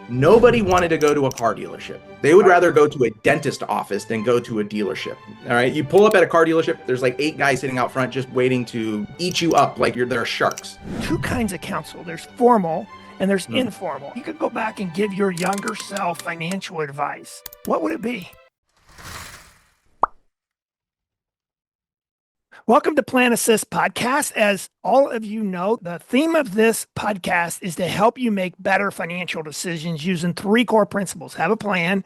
Nobody wanted to go to a car dealership. They would rather go to a dentist office than go to a dealership. All right. You pull up at a car dealership, there's like 8 guys sitting out front just waiting to eat you up like they're sharks. Two kinds of counsel. There's formal and there's informal. You could go back and give your younger self financial advice. What would it be? Welcome to PlanAssist Podcast. As all of you know, the theme of this podcast is to help you make better financial decisions using 3 core principles. Have a plan,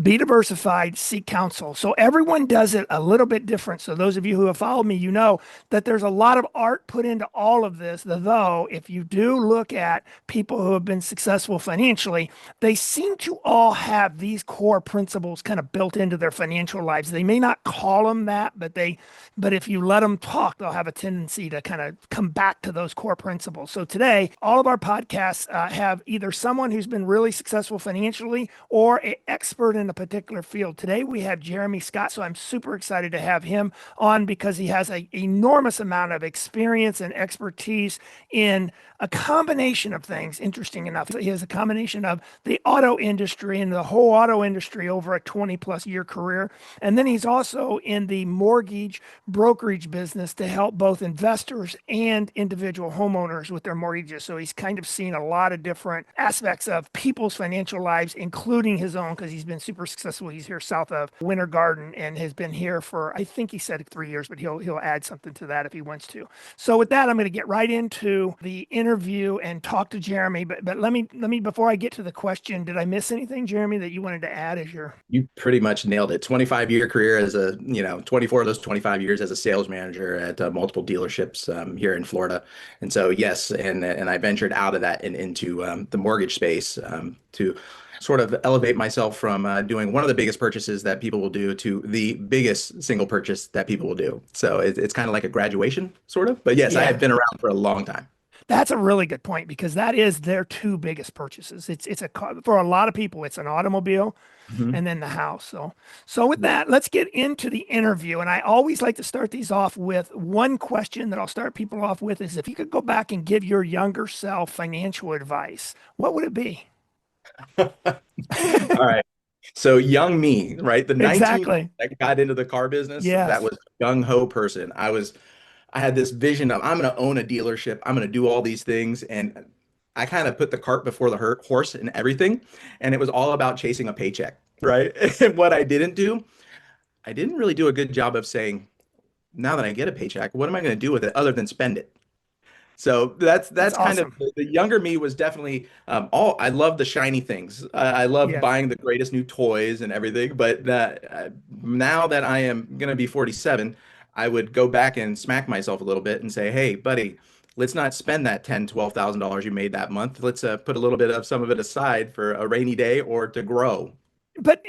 be diversified, seek counsel. So everyone does it a little bit different. So those of you who have followed me, you know that there's a lot of art put into all of this. Though, if you do look at people who have been successful financially, they seem to all have these core principles kind of built into their financial lives. They may not call them that, but if you let them talk, they'll have a tendency to kind of come back to those core principles. So today, all of our podcasts have either someone who's been really successful financially or an expert in a particular field. Today, we have Jeremy Scott. So I'm super excited to have him on because he has an enormous amount of experience and expertise in a combination of things. Interesting enough, he has a combination of the auto industry and the whole auto industry over a 20 plus year career. And then he's also in the mortgage brokerage business to help both investors and individual homeowners with their mortgages. So he's kind of seen a lot of different aspects of people's financial lives, including his own, because he's been super successful. He's here south of Winter Garden and has been here for, I think he said 3 years, but he'll add something to that if he wants to. So with that, I'm going to get right into the interview and talk to Jeremy. But let me before I get to the question, did I miss anything, Jeremy, that you wanted to add as your? You pretty much nailed it. 25-year career as 24 of those 25 years as a sales manager at multiple dealerships here in Florida. And so, yes, and I ventured out of that and into the mortgage space to sort of elevate myself from doing one of the biggest purchases that people will do to the biggest single purchase that people will do. So it's kind of like a graduation, sort of. But yes, I have been around for a long time. That's a really good point because that is their 2 biggest purchases. It's a car for a lot of people. It's an automobile and then the house. So with that, let's get into the interview. And I always like to start these off with one question that I'll start people off with is if you could go back and give your younger self financial advice, what would it be? All right. So young me, right? The 19 Exactly. that got into the car business, that Yes. was a gung ho person. I had this vision of I'm going to own a dealership. I'm going to do all these things. And I kind of put the cart before the horse and everything. And it was all about chasing a paycheck, right? And what I didn't do, I didn't really do a good job of saying, now that I get a paycheck, what am I going to do with it other than spend it? So That's that's kind of awesome. the younger me was definitely all I love the shiny things. I love Yes. buying the greatest new toys and everything. But now that I am gonna be 47, I would go back and smack myself a little bit and say, "Hey, buddy, let's not spend that $10,000, $12,000 you made that month. Let's put a little bit of some of it aside for a rainy day or to grow."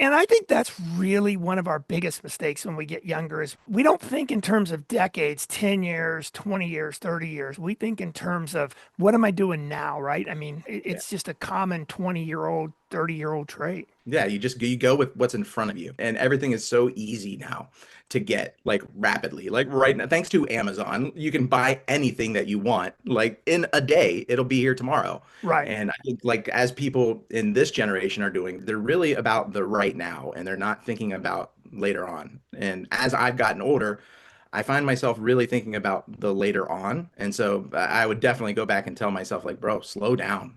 And I think that's really one of our biggest mistakes when we get younger is we don't think in terms of decades, 10 years, 20 years, 30 years. We think in terms of what am I doing now, right? I mean, Yeah. it's just a common 20-year-old, 30-year-old trait. Yeah, you go with what's in front of you, and everything is so easy now to get like rapidly. Like right now, thanks to Amazon, you can buy anything that you want like in a day. It'll be here tomorrow. Right. And I think like as people in this generation are doing, they're really about the right now and they're not thinking about later on. And as I've gotten older, I find myself really thinking about the later on. And so I would definitely go back and tell myself like, bro, slow down.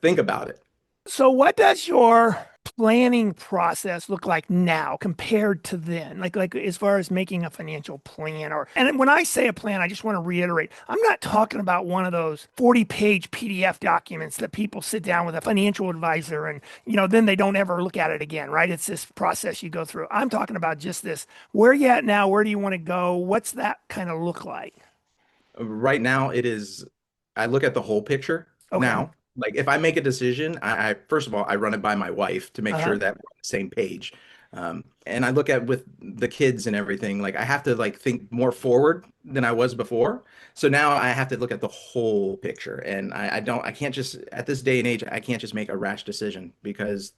Think about it. So what does your planning process look like now compared to then? Like as far as making a financial plan and when I say a plan, I just want to reiterate, I'm not talking about one of those 40-page PDF documents that people sit down with a financial advisor and, then they don't ever look at it again, right? It's this process you go through. I'm talking about just this. Where are you at now? Where do you want to go? What's that kind of look like? Right now, I look at the whole picture Okay. now. Like if I make a decision, I first of all, I run it by my wife to make Uh-huh. sure that we're on the same page. And I look at with the kids and everything, like I have to like think more forward than I was before. So now I have to look at the whole picture. And I can't just, at this day and age, I can't just make a rash decision because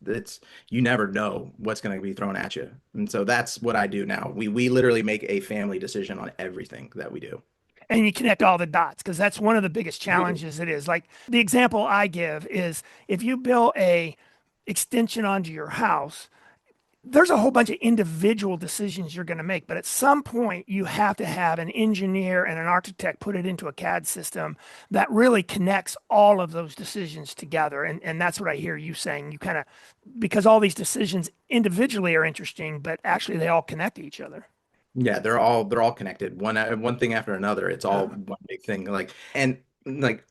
you never know what's going to be thrown at you. And so that's what I do now. We literally make a family decision on everything that we do. And you connect all the dots because that's one of the biggest challenges it is. Like the example I give is if you build a extension onto your house, there's a whole bunch of individual decisions you're going to make, but at some point you have to have an engineer and an architect put it into a CAD system that really connects all of those decisions together. And that's what I hear you saying. You kind of, because all these decisions individually are interesting, but actually they all connect to each other. Yeah, they're all connected. One thing after another. It's all Uh, one big thing. Like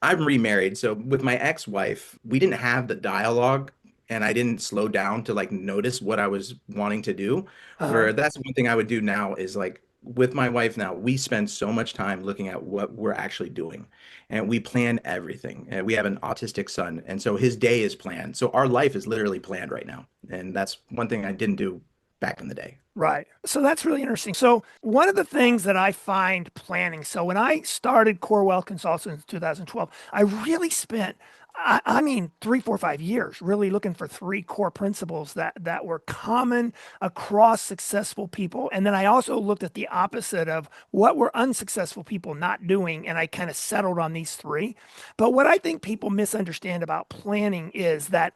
I'm remarried, so with my ex-wife, we didn't have the dialogue and I didn't slow down to like notice what I was wanting to do. uh, Where that's one thing I would do now is like with my wife now, we spend so much time looking at what we're actually doing and we plan everything. And we have an autistic son, and so his day is planned. So our life is literally planned right now. And that's one thing I didn't do back in the day. Right. So that's really interesting. So one of the things that I find planning, so when I started Core Wealth Consultants in 2012, I really spent, I mean, 3, 4, 5 years really looking for three core principles that were common across successful people. And then I also looked at the opposite of what were unsuccessful people not doing. And I kind of settled on these three. But what I think people misunderstand about planning is that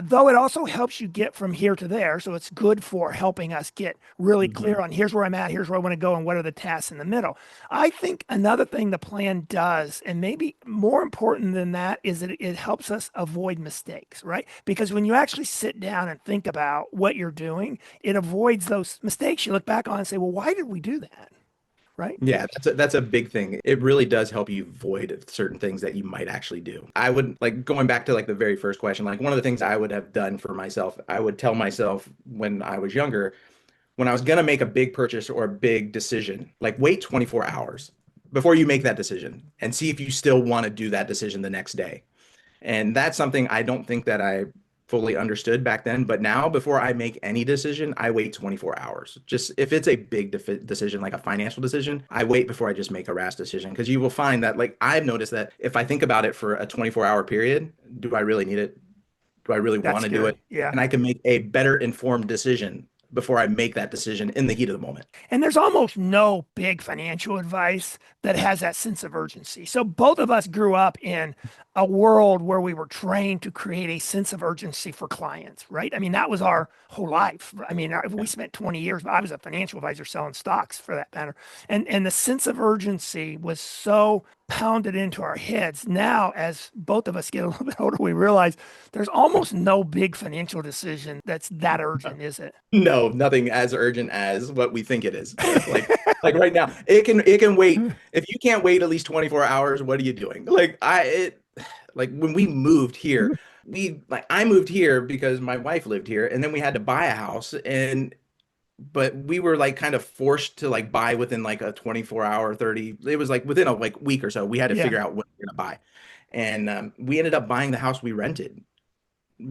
though it also helps you get from here to there, so it's good for helping us get really Mhm. clear on here's where I'm at, here's where I want to go, and what are the tasks in the middle. I think another thing the plan does, and maybe more important than that, is that it helps us avoid mistakes, right? Because when you actually sit down and think about what you're doing, it avoids those mistakes. You look back on and say, well, why did we do that? Right? Yeah, that's a big thing. It really does help you avoid certain things that you might actually do. I would like going back to like the very first question, like one of the things I would have done for myself, I would tell myself when I was younger, when I was gonna make a big purchase or a big decision, like wait 24 hours before you make that decision and see if you still want to do that decision the next day. And that's something I don't think that I fully understood back then. But now, before I make any decision, I wait 24 hours. Just if it's a big decision, like a financial decision, I wait before I just make a rash decision. Because you will find that, like, I've noticed that if I think about it for a 24-hour period, do I really need it? Do I really want That's to do it? good. Yeah. And I can make a better informed decision before I make that decision in the heat of the moment. And there's almost no big financial advice that has that sense of urgency. So both of us grew up in a world where we were trained to create a sense of urgency for clients, right? I mean, that was our whole life. I mean, we spent 20 years, I was a financial advisor selling stocks for that matter. And the sense of urgency was so pounded into our heads. Now, as both of us get a little bit older, we realize there's almost no big financial decision that's that urgent, is it? No, nothing as urgent as what we think it is. Like right now, it can wait. If you can't wait at least 24 hours, what are you doing? Like when we moved here, we like I moved here because my wife lived here and then we had to buy a house and but we were like kind of forced to like buy within like a 24-hour 30, it was like within a like week or so we had to Yeah. figure out what we are gonna buy. And we ended up buying the house we rented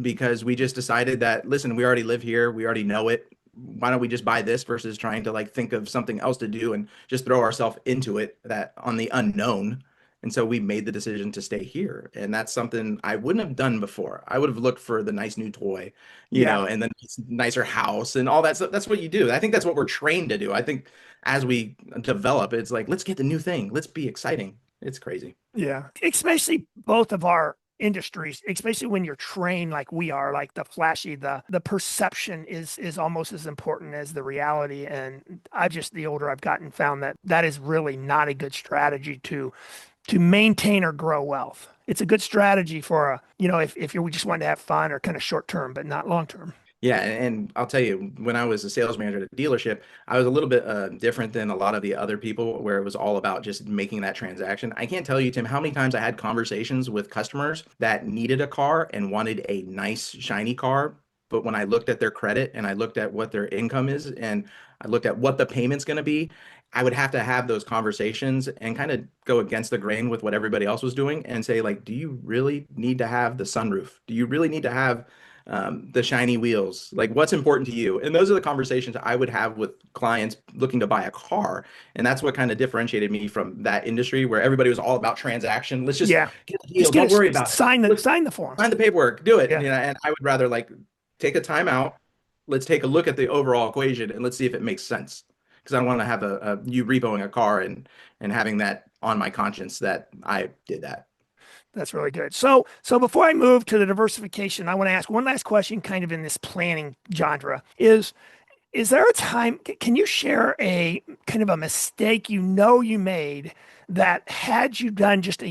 because we just decided that, listen, we already live here, we already know it. Why don't we just buy this versus trying to like think of something else to do and just throw ourselves into it that on the unknown. And so we made the decision to stay here. And that's something I wouldn't have done before. I would have looked for the nice new toy, Yeah. and the nicer house and all that stuff. That's what you do. I think that's what we're trained to do. I think as we develop, it's like, let's get the new thing. Let's be exciting. It's crazy. Yeah. Especially both of our industries, especially when you're trained like we are, like the flashy, the perception is almost as important as the reality. And I've just the older I've gotten found that that is really not a good strategy to maintain or grow wealth. It's a good strategy for if you're just wanting to have fun or kind of short term, but not long term. Yeah, and I'll tell you, when I was a sales manager at a dealership, I was a little bit different than a lot of the other people where it was all about just making that transaction. I can't tell you, Tim, how many times I had conversations with customers that needed a car and wanted a nice, shiny car. But when I looked at their credit and I looked at what their income is and I looked at what the payment's going to be, I would have to have those conversations and kind of go against the grain with what everybody else was doing and say, like, do you really need to have the sunroof? Do you really need to have the shiny wheels? Like, what's important to you? And those are the conversations I would have with clients looking to buy a car. And that's what kind of differentiated me from that industry where everybody was all about transaction. Let's just Yeah. get the deal. Just get Don't worry it, about it. sign the Let's sign the form. sign the paperwork, do it. Yeah. And I would rather like take a time out. Let's take a look at the overall equation and let's see if it makes sense. because I want to have you repoing a car and having that on my conscience that I did that. That's really good. So before I move to the diversification, I want to ask one last question, kind of in this planning genre. Is there a time, can you share a kind of a mistake you made that had you done just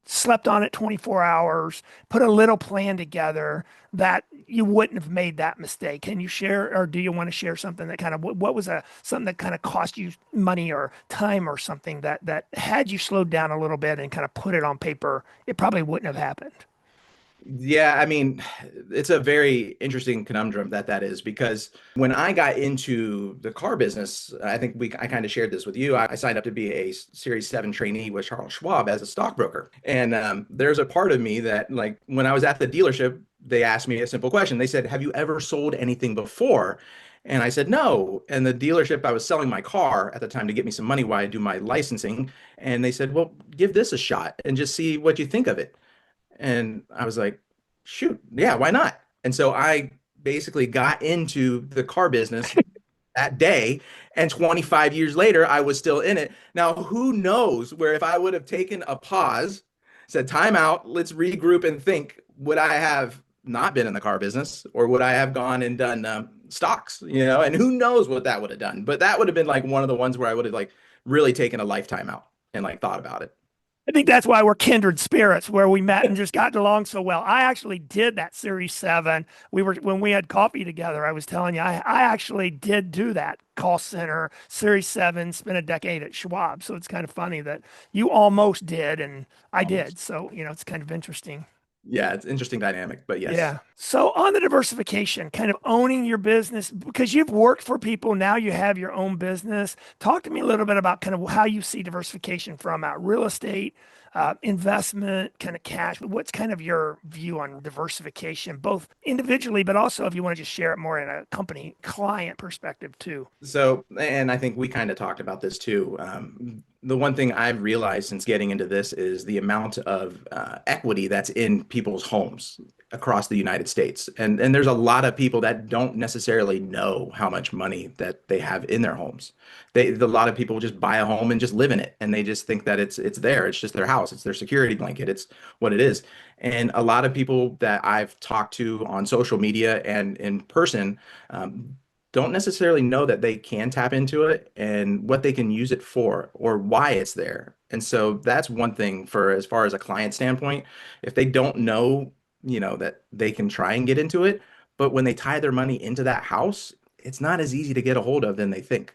slept on it 24 hours, put a little plan together, that you wouldn't have made that mistake? Can you share, or do you want to share something that kind of, what was something that kind of cost you money or time or something that had you slowed down a little bit and kind of put it on paper, it probably wouldn't have happened? Yeah, I mean, it's a very interesting conundrum that is, because when I got into the car business, I think I kind of shared this with you. I signed up to be a Series 7 trainee with Charles Schwab as a stockbroker. And there's a part of me that, like, when I was at the dealership, they asked me a simple question. They said, "Have you ever sold anything before?" And I said, "No." And the dealership, I was selling my car at the time to get me some money while I do my licensing. And they said, "Well, give this a shot and just see what you think of it." And I was like, shoot, yeah, why not? And so I basically got into the car business that day. And 25 years later, I was still in it. Now, who knows where if I would have taken a pause, said, time out, let's regroup and think, would I have not been in the car business, or would I have gone and done stocks, and who knows what that would have done. But that would have been like one of the ones where I would have like really taken a lifetime out and like thought about it. I think that's why we're kindred spirits, where we met and just got along so well. I actually did that Series 7. When we had coffee together, I was telling you, I actually did do that call center Series 7, spent a decade at Schwab. So it's kind of funny that you almost did and I did. Almost. So, it's kind of interesting. Yeah, it's interesting dynamic, but yes. Yeah. So on the diversification, kind of owning your business, because you've worked for people, now you have your own business. Talk to me a little bit about kind of how you see diversification from real estate, investment, kind of cash. What's kind of your view on diversification, both individually, but also if you want to just share it more in a company client perspective too. So, and I think we kind of talked about this too. The one thing I've realized since getting into this is the amount of equity that's in people's homes across the United States. And there's a lot of people that don't necessarily know how much money that they have in their homes. A lot of people just buy a home and just live in it, and they just think that it's there. It's just their house. It's their security blanket. It's what it is. And a lot of people that I've talked to on social media and in person, don't necessarily know that they can tap into it and what they can use it for or why it's there. And so that's one thing for as far as a client standpoint. If they don't know, that they can try and get into it, but when they tie their money into that house, it's not as easy to get a hold of than they think.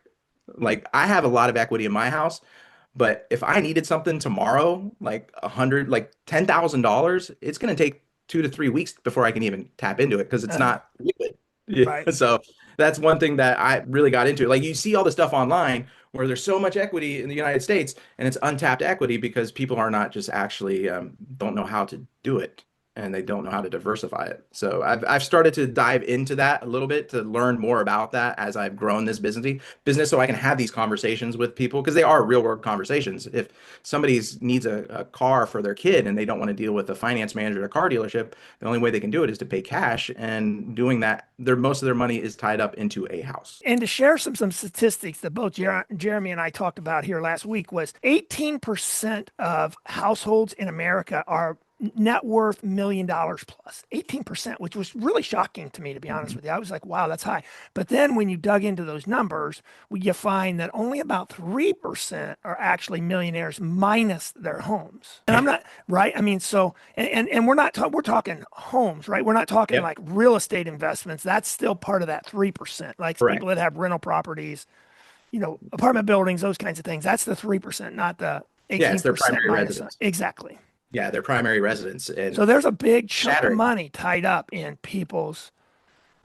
Like, I have a lot of equity in my house, but if I needed something tomorrow, like like $10,000, it's going to take 2 to 3 weeks before I can even tap into it because it's Uh, not liquid. Yeah. right. So that's one thing that I really got into. Like, you see all the stuff online where there's so much equity in the United States and it's untapped equity because people are not just actually don't know how to do it, and they don't know how to diversify it. So I've started to dive into that a little bit to learn more about that as I've grown this business so I can have these conversations with people, because they are real world conversations. If somebody needs a car for their kid and they don't want to deal with a finance manager at a car dealership, the only way they can do it is to pay cash. And doing that, most of their money is tied up into a house. And to share some statistics that both Jeremy and I talked about here last week was 18% of households in America are net worth $1 million plus. 18%, which was really shocking to me, to be honest Mhm. with you. I was like, wow, that's high. But then when you dug into those numbers, you find that only about 3% are actually millionaires minus their homes. And I'm not right. I mean, so and we're talking homes, right? We're not talking Yep. like real estate investments. That's still part of that 3%. Like people Correct. that have rental properties, apartment buildings, those kinds of things. That's the 3%, not the Yeah, it's their 18% primary minus. residence. Exactly. Yeah, their primary residence, and So there's a big chunk of shattering. money tied up in people's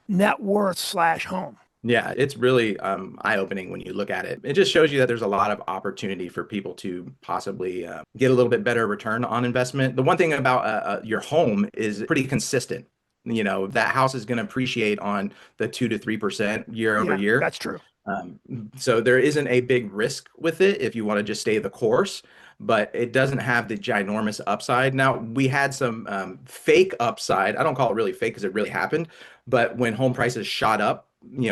net worth slash home. Yeah, it's really eye-opening when you look at it. It just shows you that there's a lot of opportunity for people to possibly get a little bit better return on investment. The one thing about your home is pretty consistent. That house is going to appreciate on the 2 to 3% year over Yeah, year. that's true. Um, so there isn't a big risk with it if you want to just stay the course, but it doesn't have the ginormous upside. Now, we had some fake upside. I don't call it really fake because it really happened, but when home prices shot up,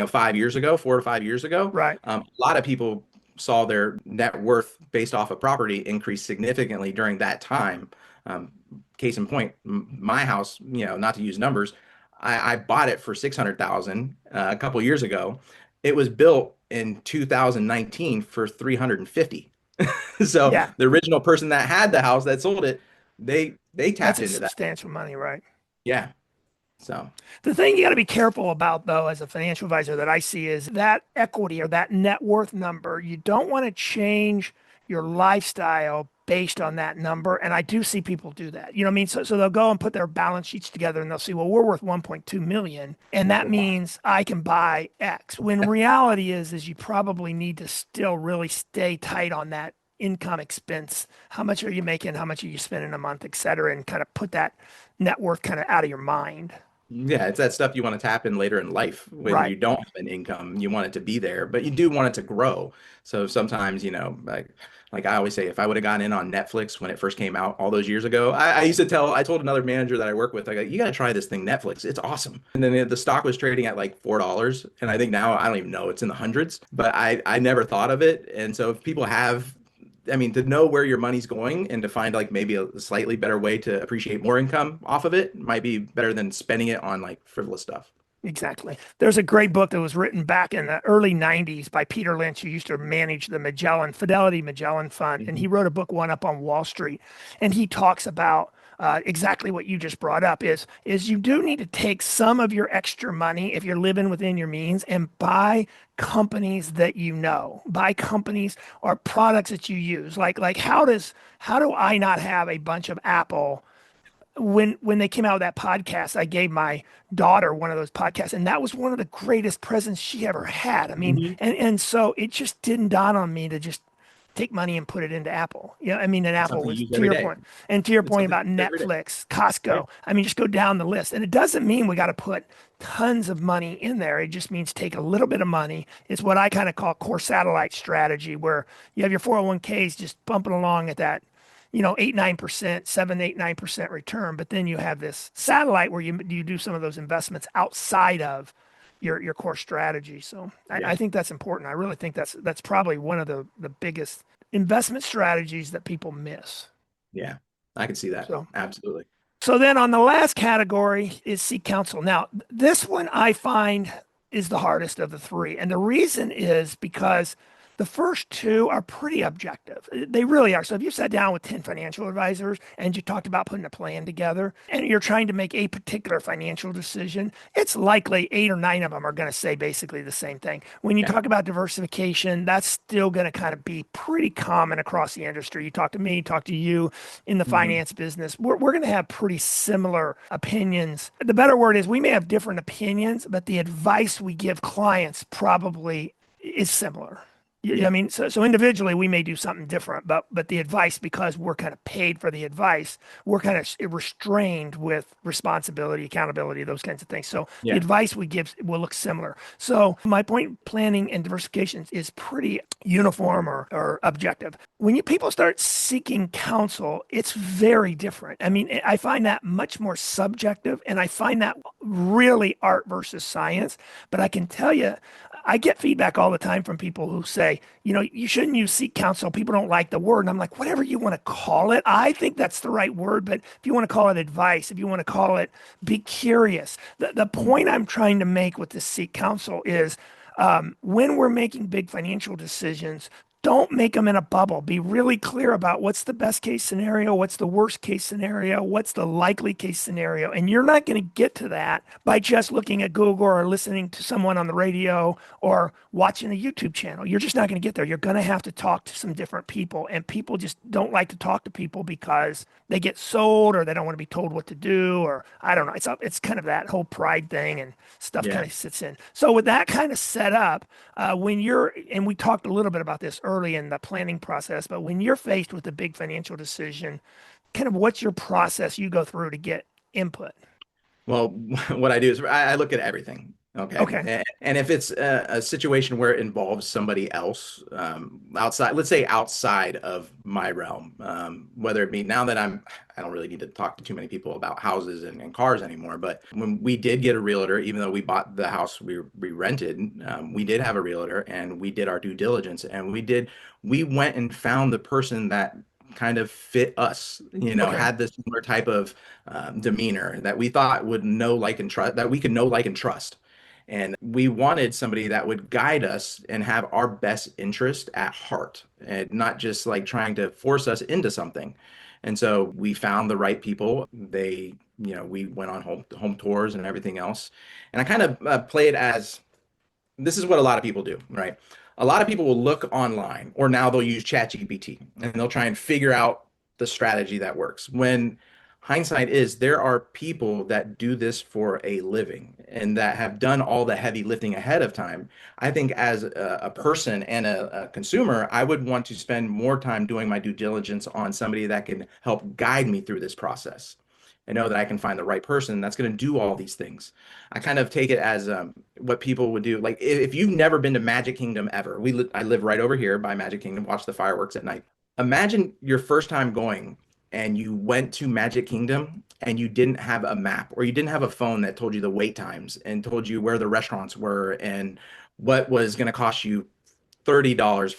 5 years ago, 4 to 5 years ago, Right. a lot of people saw their net worth based off of property increase significantly during that time. Um, Case in point, my house, not to use numbers, I bought it for 600,000 a couple years ago. It was built in 2019 for 350. So Yeah. the original person that had the house that sold it, they That's tapped a into that. substantial money, right? Yeah. So The thing you got to be careful about, though, as a financial advisor that I see is that equity or that net worth number. You don't want to change your lifestyle based on that number. And I do see people do that. You know what I mean? So they'll go and put their balance sheets together and they'll see, well, we're worth 1.2 million. And that means I can buy X. When reality is you probably need to still really stay tight on that income expense. How much are you making? How much are you spending a month, et cetera, and kind of put that net worth kind of out of your mind. yeah, it's that stuff you want to tap in later in life when Right. you don't have an income. You want it to be there, but you do want it to grow. So sometimes, like I always say, if I would have gotten in on Netflix when it first came out all those years ago, I told another manager that I work with, like, you got to try this thing, Netflix. It's awesome. And then the stock was trading at like $4. And I think now, I don't even know, it's in the hundreds, but I never thought of it. And so if people have, I mean, to know where your money's going and to find like maybe a slightly better way to appreciate more income off of it might be better than spending it on like frivolous stuff. Exactly. There's a great book that was written back in the early 90s by Peter Lynch, who used to manage the Fidelity Magellan Fund. And he Mhm. wrote a book, One Up on Wall Street. And he talks about exactly what you just brought up is you do need to take some of your extra money if you're living within your means and buy companies that you know, buy companies or products that you use. Like how do I not have a bunch of Apple when they came out with that podcast, I gave my daughter one of those podcasts, and that was one of the greatest presents she ever had. I mean, Mhm. and so it just didn't dawn on me to just take money and put it into Apple. Yeah, I mean, and It's Apple something you was use to every your day. point, and to your It's point something about you use every day. Netflix, Right. Costco. I mean, just go down the list, and it doesn't mean we got to put tons of money in there. It just means take a little bit of money. It's what I kind of call core satellite strategy, where you have your 401ks just bumping along at that 8, 9%, 7, 8, 9% return. But then you have this satellite where you do some of those investments outside of your core strategy. So I Yeah. think that's important. I really think that's probably one of the biggest investment strategies that people miss. Yeah. I can see that. So Absolutely. so then on the last category is seek counsel. Now, this one I find is the hardest of the three. And the reason is because the first two are pretty objective. They really are. So if you sat down with 10 financial advisors and you talked about putting a plan together and you're trying to make a particular financial decision, it's likely 8 or 9 of them are going to say basically the same thing. When you Yeah. talk about diversification, that's still going to kind of be pretty common across the industry. You talk to me, talk to you in the Mhm. finance business, we're going to have pretty similar opinions. The better word is we may have different opinions, but the advice we give clients probably is similar. I Yeah. mean, so individually we may do something different, but the advice, because we're kind of paid for the advice, we're kind of restrained with responsibility, accountability, those kinds of things. So the Yeah. advice we give will look similar. So my point, planning and diversification is pretty uniform or objective. When people start seeking counsel, it's very different. I mean, I find that much more subjective, and I find that really art versus science. But I can tell you, I get feedback all the time from people who say, you shouldn't use seek counsel. People don't like the word. And I'm like, whatever you want to call it, I think that's the right word. But if you want to call it advice, if you want to call it, be curious. The point I'm trying to make with this seek counsel is when we're making big financial decisions, don't make them in a bubble. Be really clear about what's the best case scenario, what's the worst case scenario, what's the likely case scenario. And you're not going to get to that by just looking at Google or listening to someone on the radio or watching a YouTube channel. You're just not going to get there. You're going to have to talk to some different people. And people just don't like to talk to people because they get sold or they don't want to be told what to do. Or I don't know. It's kind of that whole pride thing and stuff kind Yeah. of sits in. So with that kind of set up, and we talked a little bit about this early in the planning process, but when you're faced with a big financial decision, kind of what's your process you go through to get input? Well, what I do is I look at everything. Okay. Okay. And if it's a situation where it involves somebody else outside, let's say outside of my realm, whether it be now that I don't really need to talk to too many people about houses and cars anymore. But when we did get a realtor, even though we bought the house we rented, we did have a realtor and we did our due diligence and we went and found the person that kind of fit us, Okay. had this similar type of demeanor that we thought would know, like, and trust, that we could know, like, and trust. And we wanted somebody that would guide us and have our best interest at heart and not just like trying to force us into something. And so we found the right people. We went on home tours and everything else. And I kind of play it as this is what a lot of people do, right? A lot of people will look online or now they'll use ChatGPT and they'll try and figure out the strategy that works. When hindsight is there are people that do this for a living and that have done all the heavy lifting ahead of time. I think as a person and a consumer, I would want to spend more time doing my due diligence on somebody that can help guide me through this process. I know that I can find the right person that's going to do all these things. I kind of take it as what people would do. Like if you've never been to Magic Kingdom ever, I live right over here by Magic Kingdom, watch the fireworks at night. Imagine your first time going and you went to Magic Kingdom and you didn't have a map or you didn't have a phone that told you the wait times and told you where the restaurants were and what was going to cost you $30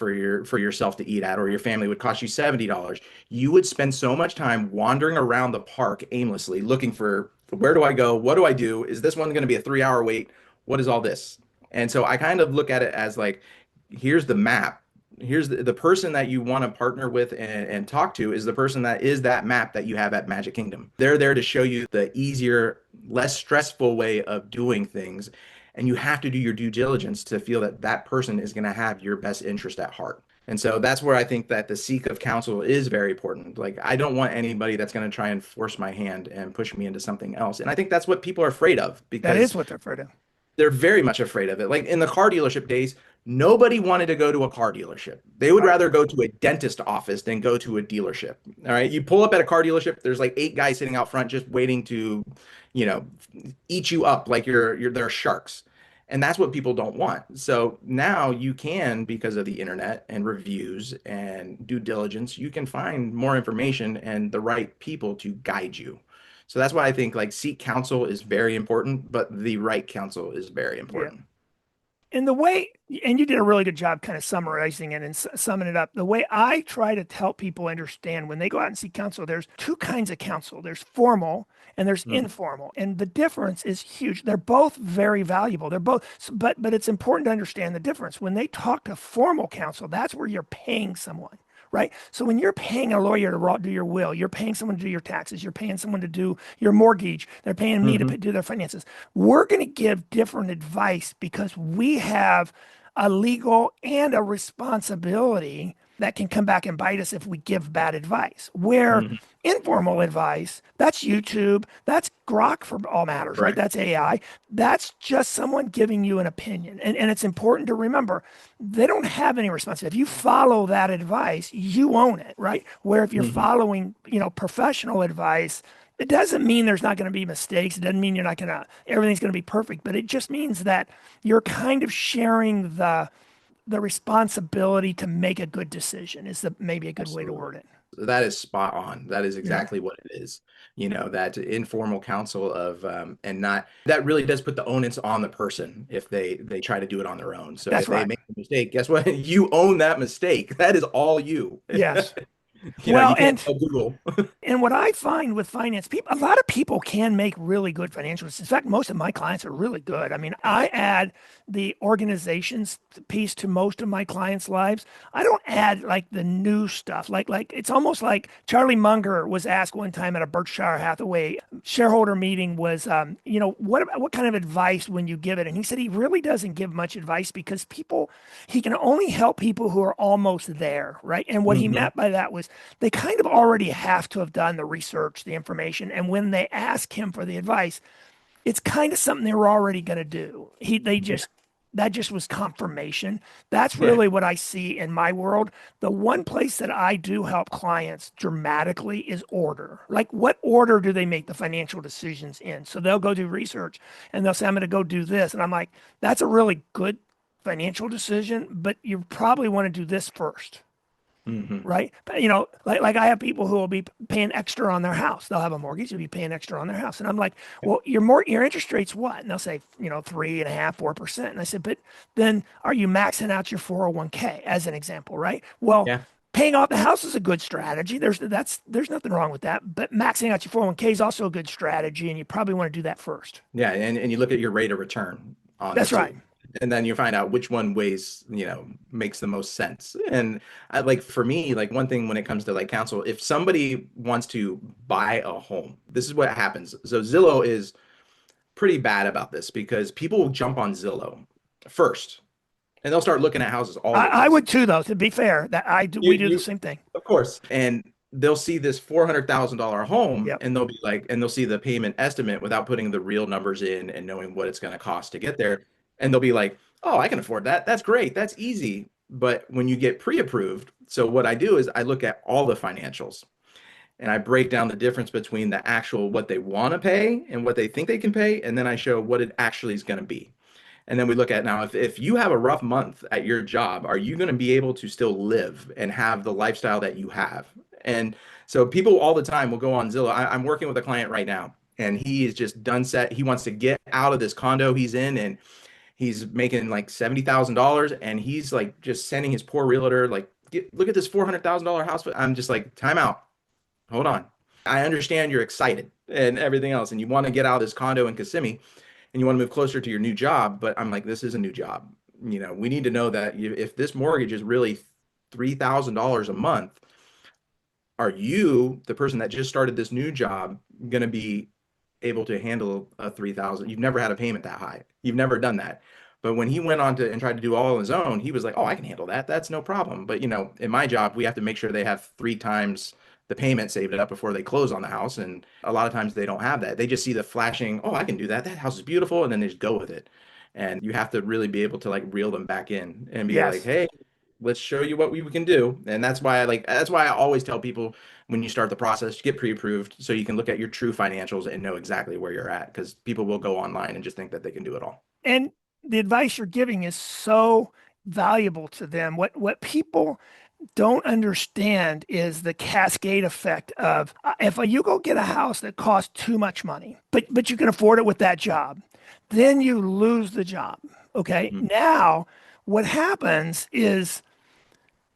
for yourself to eat at, or your family would cost you $70. You would spend so much time wandering around the park aimlessly looking for where do I go? What do I do? Is this one going to be a 3 hour wait? What is all this? And so I kind of look at it as like, here's the map. Here's the person that you want to partner with and talk to is the person that is that map that you have at Magic Kingdom. They're there to show you the easier, less stressful way of doing things, and you have to do your due diligence to feel that that person is going to have your best interest at heart. And so that's where I think that the seek of counsel is very important. Like, I don't want anybody that's going to try and force my hand and push me into something else. And I think that's what people are afraid of That is because what they're afraid of. they're very much afraid of it. Like in the car dealership days, nobody wanted to go to a car dealership. They would Right. rather go to a dentist office than go to a dealership. All right. You pull up at a car dealership, there's like 8 guys sitting out front just waiting to, you know, eat you up like they're sharks. And that's what people don't want. So now you can, because of the internet and reviews and due diligence, you can find more information and the right people to guide you. So that's why I think like seek counsel is very important, but the right counsel is very Yeah. important. And the way, and you did a really good job kind of summarizing it and summing it up. The way I try to help people understand when they go out and seek counsel, there's two kinds of counsel. There's formal and there's Mhm. informal. And the difference is huge. They're both very valuable. They're both, but it's important to understand the difference. When they talk to formal counsel, that's where you're paying someone. Right. So when you're paying a lawyer to do your will, you're paying someone to do your taxes, you're paying someone to do your mortgage, they're paying me to Mhm. do their finances. We're going to give different advice because we have a legal and a responsibility that can come back and bite us if we give bad advice. Where Mhm. informal advice, that's YouTube, that's Grok for all matters, right? Right. That's AI. That's just someone giving you an opinion. And it's important to remember they don't have any responsibility. If you follow that advice, you own it, right? Where if you're Mhm. following, professional advice, it doesn't mean there's not going to be mistakes. It doesn't mean you're not going to, everything's going to be perfect, but it just means that you're kind of sharing the responsibility to make a good decision is maybe a good way to Absolutely. word it. That is spot on. That is Yeah, exactly what it is. That informal counsel of and not that really does put the onus on the person if they try to do it on their own. So that's if they right. make a mistake, guess what? You own that mistake. That is all you. Yes. You Well, can't tell Google. and what I find with finance people, a lot of people can make really good financial decisions. In fact, most of my clients are really good. I mean, I add the organizations piece to most of my clients' lives. I don't add like the new stuff. Like it's almost like Charlie Munger was asked one time at a Berkshire Hathaway shareholder meeting was, what kind of advice when you give it? And he said he really doesn't give much advice because he can only help people who are almost there, right? And what he Mhm. meant by that was they kind of already have to have done the research, the information. And when they ask him for the advice, it's kind of something they were already going to do. They Yeah. just that just was confirmation. That's really what I see in my world. The one place that I do help clients dramatically is order. Like, what order do they make the financial decisions in? So they'll go do research and they'll say, I'm going to go do this. And I'm like, that's a really good financial decision, but you probably want to do this first. Hmm. Right. But, like I have people who will be paying extra on their house. They'll have a mortgage, they'll be paying extra on their house. And I'm like, well, your interest rate's what? And they'll say, 3.5%, 4%. And I said, but then are you maxing out your 401k as an example, right? Well, Yeah. paying off the house is a good strategy. There's nothing wrong with that. But maxing out your 401k is also a good strategy. And you probably want to do that first. Yeah. And you look at your rate of return on the That's right. two. And then you find out which one weighs, makes the most sense. And for me, like one thing when it comes to like counsel, if somebody wants to buy a home, this is what happens. So Zillow is pretty bad about this because people will jump on Zillow first and they'll start looking at houses all over the I place. would too, though, to be fair, that we do the same thing. Of course. And they'll see this $400,000 home Yep. and they'll be like, and they'll see the payment estimate without putting the real numbers in and knowing what it's going to cost to get there. And they'll be like, oh, I can afford that. That's great. That's easy. But when you get pre-approved, so what I do is I look at all the financials and I break down the difference between the actual what they want to pay and what they think they can pay. And then I show what it actually is going to be. And then we look at now, if you have a rough month at your job, are you going to be able to still live and have the lifestyle that you have? And so people all the time will go on Zillow. I'm working with a client right now, and he is just done set. He wants to get out of this condo he's in, and he's making like $70,000, and he's like just sending his poor realtor like, look at this $400,000 house. I'm just like, time out, hold on. I understand you're excited and everything else, and you want to get out of this condo in Kissimmee and you want to move closer to your new job. But I'm like, this is a new job. We need to know that if this mortgage is really $3,000 a month, are you, the person that just started this new job, going to be able to handle a 3,000? You've never had a payment that high. You've never done that. But when he went on to and tried to do all on his own, he was like, oh, I can handle that. That's no problem. But in my job, we have to make sure they have 3 times the payment saved up before they close on the house. And a lot of times they don't have that. They just see the flashing, oh, I can do that. That house is beautiful. And then they just go with it. And you have to really be able to like reel them back in and be like, Yes. hey, let's show you what we can do. And that's why I always tell people when you start the process, get pre-approved so you can look at your true financials and know exactly where you're at, because people will go online and just think that they can do it all. And the advice you're giving is so valuable to them. What people don't understand is the cascade effect of if you go get a house that costs too much money, but you can afford it with that job, then you lose the job. Okay. Mhm. Now, what happens is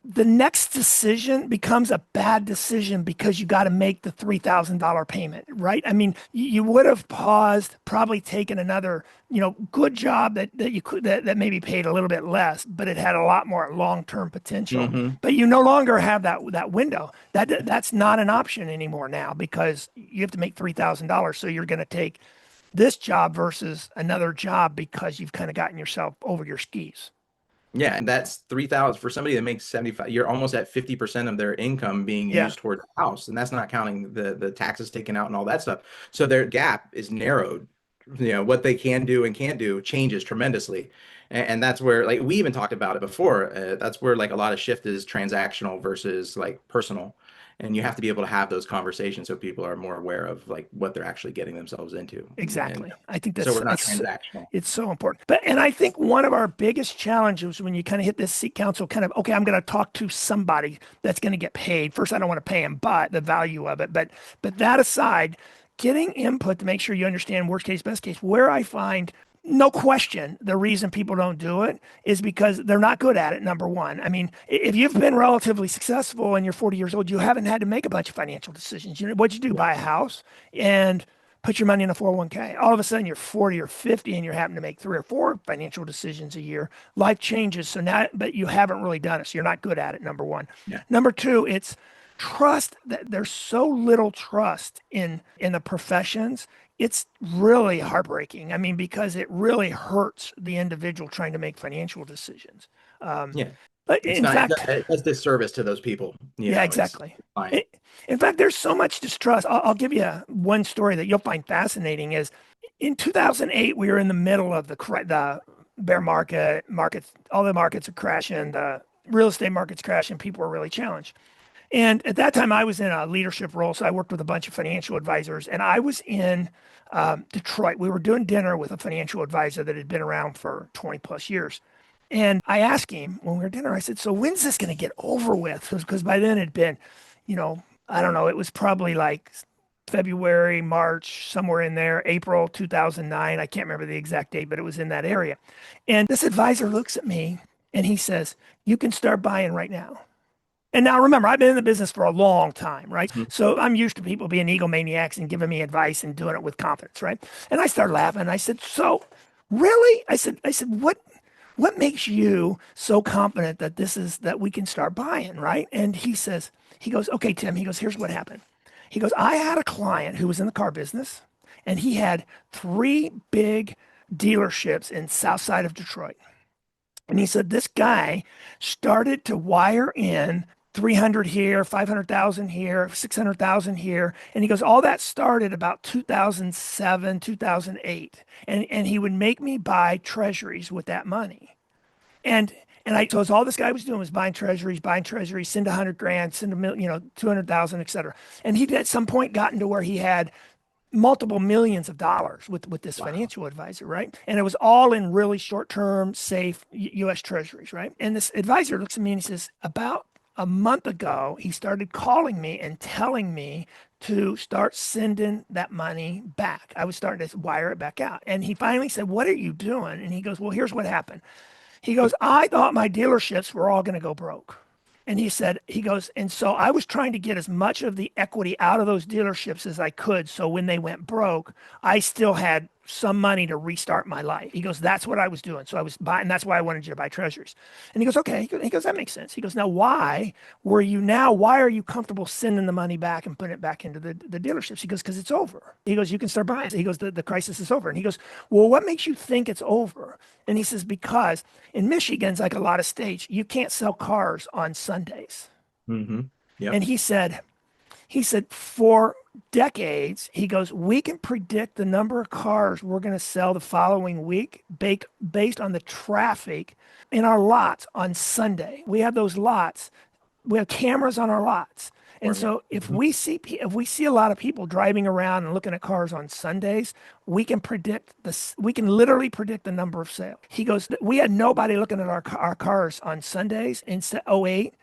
the next decision becomes a bad decision because you got to make the $3,000 payment, right? I mean, you would have paused, probably taken another, good job that you could, that maybe paid a little bit less, but it had a lot more long-term potential. Mhm. But you no longer have that window. That's not an option anymore now because you have to make $3,000. So you're going to take this job versus another job because you've kind of gotten yourself over your skis. Yeah, and that's 3,000 for somebody that makes 75. You're almost at 50% of their income being Yeah, used toward the house, and that's not counting the taxes taken out and all that stuff. So their gap is narrowed. What they can do and can't do changes tremendously, and that's where, like, we even talked about it before. That's where like a lot of shift is transactional versus like personal, and you have to be able to have those conversations so people are more aware of like what they're actually getting themselves into. And exactly. I think so we're not it's transactional. it's so important. And I think one of our biggest challenges when you kind of hit this seat council kind of, okay, I'm going to talk to somebody that's going to get paid. First, I don't want to pay him, but the value of it. But that aside, getting input to make sure you understand worst case, best case, where I find no question, the reason people don't do it is because they're not good at it. Number one. I mean, if you've been relatively successful and you're 40 years old, you haven't had to make a bunch of financial decisions. What'd you do? Buy a house and put your money in a 401k. All of a sudden you're 40 or 50 and you're having to make 3 or 4 financial decisions a year. Life changes. So now, but you haven't really done it. So you're not good at it. Number one. Yeah. Number two, it's trust. That there's so little trust in the professions. It's really heartbreaking. I mean, because it really hurts the individual trying to make financial decisions. Yeah. But It's in not, fact, it's disservice to those people. yeah, It's exactly. fine. In fact, there's so much distrust. I'll give you one story that you'll find fascinating is in 2008, we were in the middle of the bear markets, all the markets are crashing, the real estate market's crashing, people are really challenged. And at that time, I was in a leadership role. So I worked with a bunch of financial advisors, and I was in Detroit. We were doing dinner with a financial advisor that had been around for 20 plus years. And I asked him when we were at dinner, I said, so when's this going to get over with? Because by then it'd been, I don't know, it was probably like February, March, somewhere in there, April 2009. I can't remember the exact date, but it was in that area. And this advisor looks at me and he says, you can start buying right now. And now remember, I've been in the business for a long time, right? Mhm. So I'm used to people being egomaniacs and giving me advice and doing it with confidence, right? And I started laughing. I said, so really? I said, what makes you so confident that that we can start buying, right? And he goes, okay, Tim, he goes, here's what happened. He goes, I had a client who was in the car business and he had three big dealerships in south side of Detroit. And he said, this guy started to wire in 300 here, 500,000 here, 600,000 here. And he goes, all that started about 2007, 2008. And he would make me buy treasuries with that money. And so all this guy was doing was buying treasuries, send 100 grand, send a million, 200,000, et cetera. And he at some point gotten to where he had multiple millions of dollars with this Wow. financial advisor, right? And it was all in really short-term, safe U.S. treasuries, right? And this advisor looks at me and he says, about a month ago, he started calling me and telling me to start sending that money back. I was starting to wire it back out. And he finally said, what are you doing? And he goes, well, here's what happened. He goes, I thought my dealerships were all going to go broke. And he goes, and so I was trying to get as much of the equity out of those dealerships as I could. So when they went broke, I still had some money to restart my life. He goes, that's what I was doing. So I was buying, that's why I wanted you to buy treasuries. And he goes, okay. He goes, that makes sense. He goes, now why are you comfortable sending the money back and putting it back into the dealerships? He goes, because it's over. He goes, you can start buying. He goes, the crisis is over. And he goes, well, what makes you think it's over? And he says, because in Michigan's like a lot of states, you can't sell cars on Sundays. Mm-hmm. Yep. And he said, for decades, he goes, we can predict the number of cars we're going to sell the following week based on the traffic in our lots on Sunday. We have those lots. We have cameras on our lots. And so if we see a lot of people driving around and looking at cars on Sundays, we can literally predict the number of sales. He goes, we had nobody looking at our cars on Sundays in '08.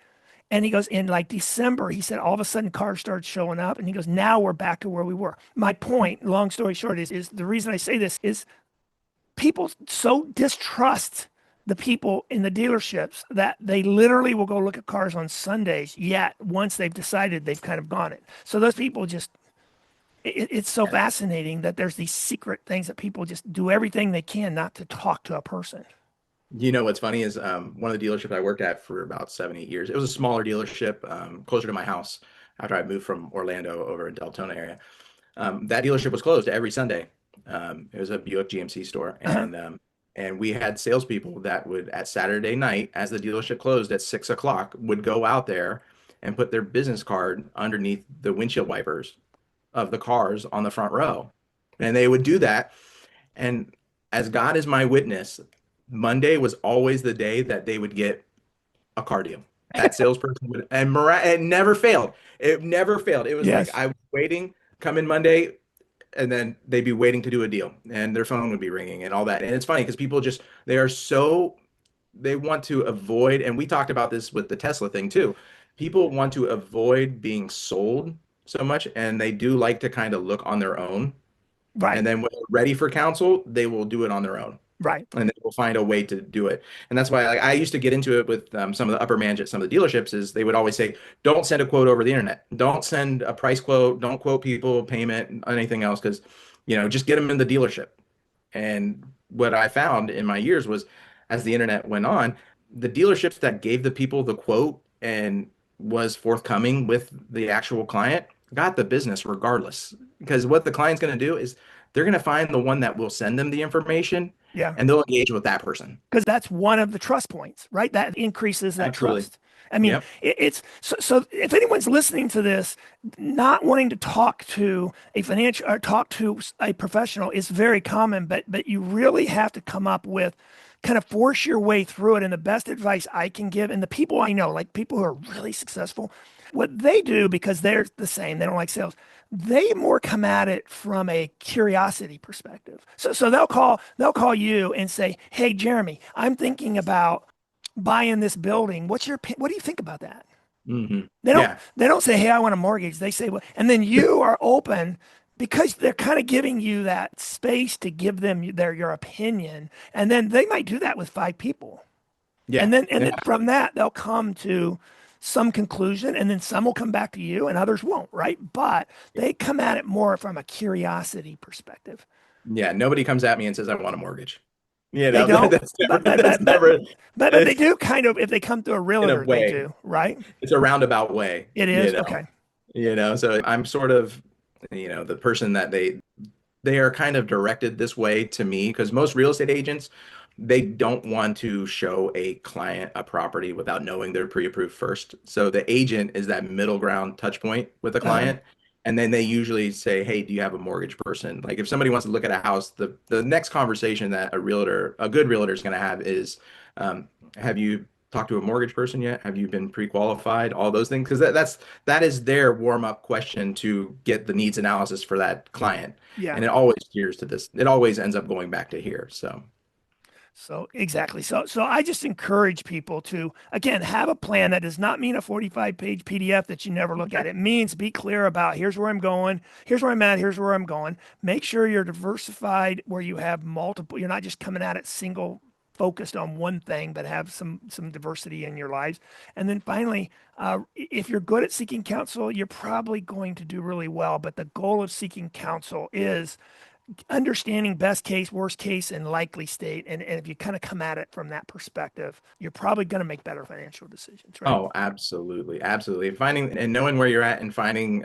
And he goes, in like December, he said, all of a sudden cars started showing up. And he goes, now we're back to where we were. My point, long story short, is the reason I say this is people so distrust the people in the dealerships that they literally will go look at cars on Sundays. Yet once they've decided, they've kind of gone it. So those people it's so fascinating that there's these secret things that people just do everything they can not to talk to a person. You know what's funny is one of the dealerships I worked at for about 7, 8 years. It was a smaller dealership closer to my house after I moved from Orlando over in Deltona area. That dealership was closed every Sunday. It was a Buick GMC store, and we had salespeople that would at Saturday night, as the dealership closed at 6 o'clock, would go out there and put their business card underneath the windshield wipers of the cars on the front row, and they would do that. And as God is my witness, Monday was always the day that they would get a car deal. That salesperson would, and it never failed. It never failed. It was like Yes. I was waiting, come in Monday, and then they'd be waiting to do a deal, and their phone would be ringing and all that. And it's funny because people just they want to avoid, and we talked about this with the Tesla thing too. People want to avoid being sold so much, and they do like to kind of look on their own. Right. And then when they're ready for counsel, they will do it on their own Right. and they will find a way to do it. And that's why I used to get into it with some of the upper management, some of the dealerships, is they would always say, don't send a quote over the internet. Don't send a price quote. Don't quote people payment, anything else, because, just get them in the dealership. And what I found in my years was, as the internet went on, the dealerships that gave the people the quote and was forthcoming with the actual client got the business regardless. Because what the client's going to do is they're going to find the one that will send them the information, Yeah. and they'll engage with that person. Because that's one of the trust points, right? That increases that Absolutely. trust. I mean, Yep. it's so if anyone's listening to this, not wanting to talk to a financial or talk to a professional is very common, but you really have to come up with kind of force your way through it. And the best advice I can give, and the people I know, like people who are really successful, what they do, because they're the same, they don't like sales, they more come at it from a curiosity perspective. So they'll call you and say, "Hey, Jeremy, I'm thinking about buying this building. What do you think about that?" Hmm. They don't Yeah. they don't say, "Hey, I want a mortgage." They say, "Well," and then you are open because they're kind of giving you that space to give them your opinion, and then they might do that with five people. Yeah. And then from that, they'll come to some conclusion, and then some will come back to you, and others won't, right? But they come at it more from a curiosity perspective. Yeah. Nobody comes at me and says, I want a mortgage. They don't, That's never, that's never, but they do kind of if they come through a in a realtor, they way, do, right? it's a roundabout way, It is okay. so I'm sort of, the person that they are kind of directed this way to me because most real estate agents, they don't want to show a client a property without knowing they're pre-approved first. So the agent is that middle ground touch point with the Uh, client. And then they usually say, hey, do you have a mortgage person? Like if somebody wants to look at a house, the next conversation that a good realtor is going to have is, have you talked to a mortgage person yet? Have you been pre-qualified? All those things. Because that is their warm-up question to get the needs analysis for that client. yeah. And it always gears to this. It always ends up going back to here. So So exactly. So I just encourage people to again have a plan. That does not mean a 45-page PDF that you never look at. It means be clear about here's where I'm going, here's where I'm at, here's where I'm going. Make sure you're diversified where you have multiple, you're not just coming at it single focused on one thing, but have some diversity in your lives. And then finally, if you're good at seeking counsel, you're probably going to do really well. But the goal of seeking counsel is understanding best case, worst case, and likely state. And if you kind of come at it from that perspective, you're probably going to make better financial decisions, right? oh, absolutely, absolutely. Finding and knowing where you're at and finding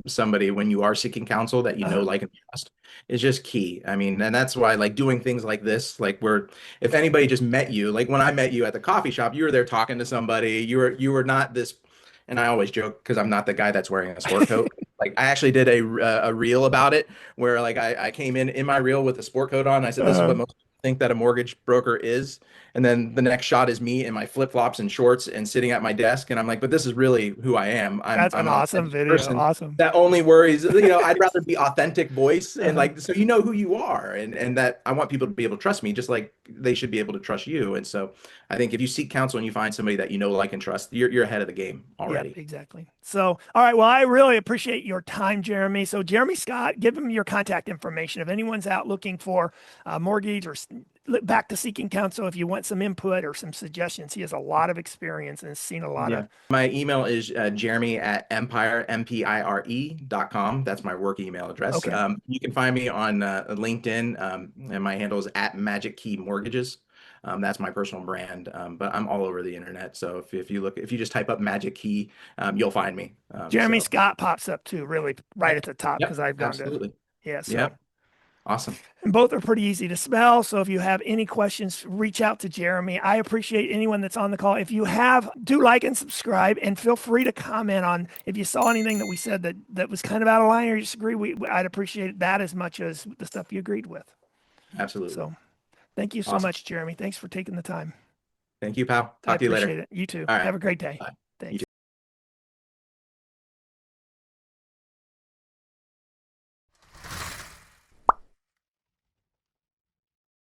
somebody when you are seeking counsel that Uh-huh. like, and trust is just key. I mean, and that's why like doing things like this, like where if anybody just met you, like when I met you at the coffee shop, you were there talking to somebody. You were not this, and I always joke because I'm not the guy that's wearing a sport coat. Like I actually did a reel about it where like I came in my reel with a sport coat on. I said, this is Uh, what most people think that a mortgage broker is. And then the next shot is me in my flip-flops and shorts and sitting at my desk. And I'm like, but this is really who I am. I'm that's an I'm an awesome authentic video. person Awesome. that only worries, I'd rather be authentic voice and Uh-huh. like so you know who you are and that I want people to be able to trust me just like they should be able to trust you. And so I think if you seek counsel and you find somebody that you know, like and trust, you're ahead of the game Yeah, already. exactly. So, all right. Well, I really appreciate your time, Jeremy. So, Jeremy Scott, give him your contact information. If anyone's out looking for a mortgage or back to seeking counsel, if you want some input or some suggestions, he has a lot of experience and has seen a lot of. Yeah. My email is Jeremy at empire.com. That's my work email address. Okay. You can find me on LinkedIn, and my handle is at Magic Key Mortgages. That's my personal brand, but I'm all over the internet. So if you just type up Magic Key, you'll find me. Jeremy Scott pops up too, really right at Yep, the top yep, because I've gone to, absolutely. yeah. So, Yep, awesome. and both are pretty easy to spell. So if you have any questions, reach out to Jeremy. I appreciate anyone that's on the call. If you have, do like and subscribe, and feel free to comment on if you saw anything that we said that was kind of out of line or you disagree. I'd appreciate that as much as the stuff you agreed with. Absolutely. So thank you so Awesome. much, Jeremy. Thanks for taking the time. Thank you, pal. I Talk to you later. appreciate it. You too. All right. Have a great day. Bye. You Thanks. too.